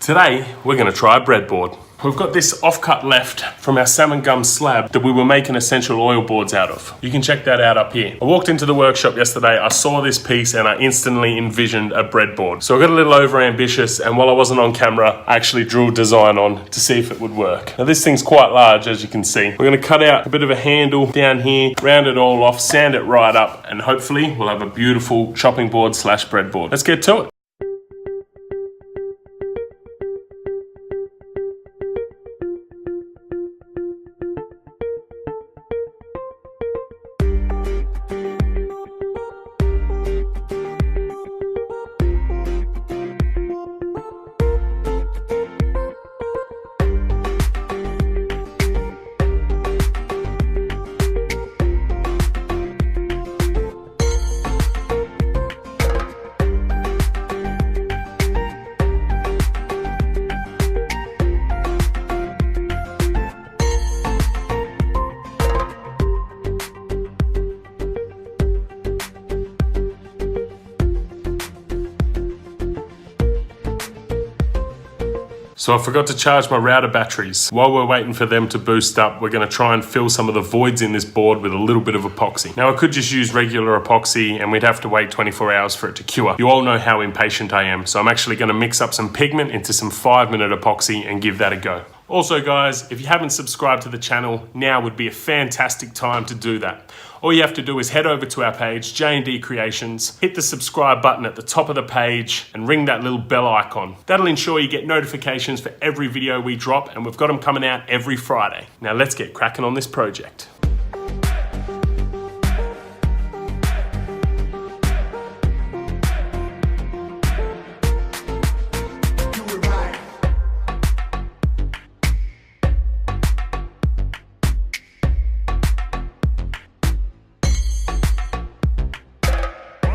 Today, we're gonna try a breadboard. We've got this offcut left from our salmon gum slab that we were making essential oil boards out of. You can check that out up here. I walked into the workshop yesterday, I saw this piece and I instantly envisioned a breadboard. So I got a little over ambitious, and while I wasn't on camera, I actually drew a design on to see if it would work. Now this thing's quite large, as you can see. We're gonna cut out a bit of a handle down here, round it all off, sand it right up, and hopefully we'll have a beautiful chopping board slash breadboard. Let's get to it. So I forgot to charge my router batteries. While we're waiting for them to boost up, we're gonna try and fill some of the voids in this board with a little bit of epoxy. Now I could just use regular epoxy and we'd have to wait 24 hours for it to cure. You all know how impatient I am, so I'm actually gonna mix up some pigment into some 5-minute epoxy and give that a go. Also guys, if you haven't subscribed to the channel, now would be a fantastic time to do that. All you have to do is head over to our page, J&D Creations, hit the subscribe button at the top of the page and ring that little bell icon. That'll ensure you get notifications for every video we drop, and we've got them coming out every Friday. Now let's get cracking on this project.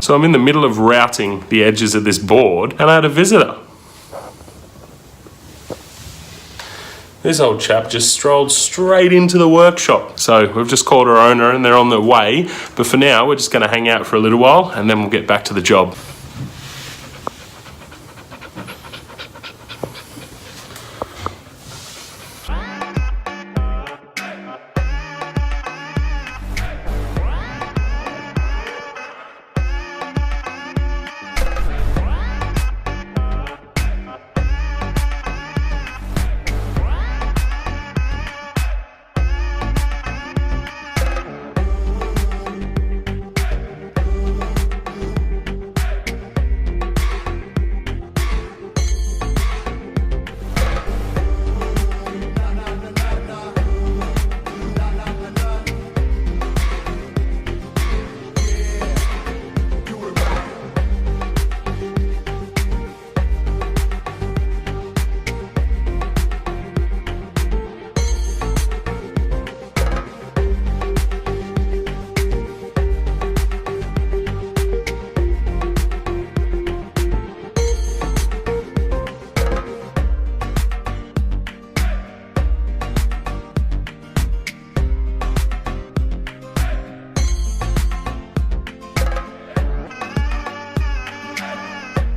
So I'm in the middle of routing the edges of this board and I had a visitor. This old chap just strolled straight into the workshop. So we've just called our owner and they're on their way. But for now, we're just gonna hang out for a little while and then we'll get back to the job.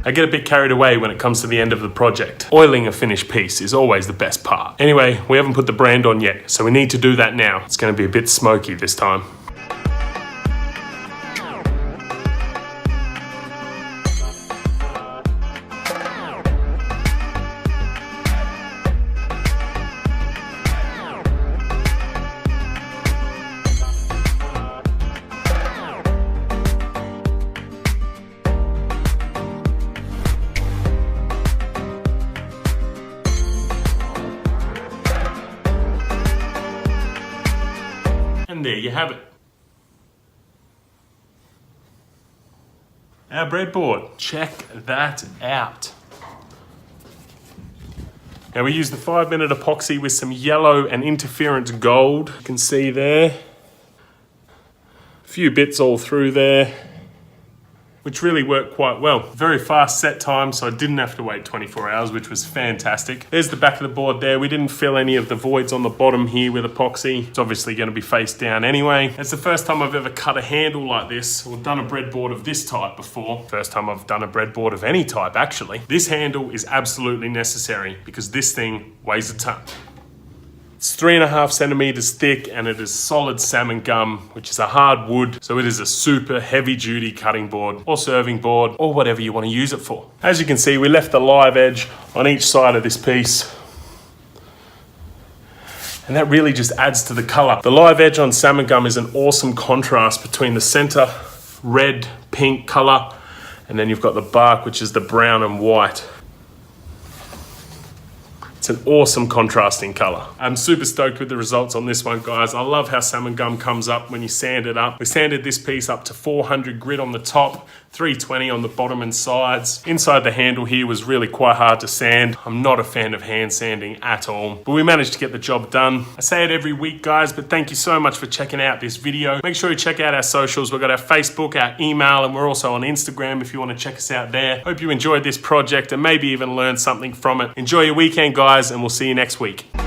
I get a bit carried away when it comes to the end of the project. Oiling a finished piece is always the best part. Anyway, we haven't put the brand on yet, so we need to do that now. It's gonna be a bit smoky this time. And there you have it. Our breadboard. Check that out. Now we use the 5-minute epoxy with some yellow and interference gold. You can see there. A few bits all through there. which really worked quite well. Very fast set time, so I didn't have to wait 24 hours, which was fantastic. There's the back of the board there. We didn't fill any of the voids on the bottom here with epoxy. It's obviously going to be face down anyway. It's the first time I've ever cut a handle like this or done a breadboard of this type before. First time I've done a breadboard of any type, actually. This handle is absolutely necessary because this thing weighs a ton. It's 3.5 centimeters thick and it is solid salmon gum, which is a hard wood. So it is a super heavy duty cutting board or serving board or whatever you want to use it for. As you can see, we left the live edge on each side of this piece. And that really just adds to the color. The live edge on salmon gum is an awesome contrast between the center red, pink color, and then you've got the bark, which is the brown and white. It's an awesome contrasting color. I'm super stoked with the results on this one, guys. I love how salmon gum comes up when you sand it up. We sanded this piece up to 400 grit on the top, 320 on the bottom and sides. Inside the handle here was really quite hard to sand. I'm not a fan of hand sanding at all, but we managed to get the job done. I say it every week, guys, but thank you so much for checking out this video. Make sure you check out our socials. We've got our Facebook, our email, and we're also on Instagram if you want to check us out there. Hope you enjoyed this project and maybe even learned something from it. Enjoy your weekend, guys, and we'll see you next week.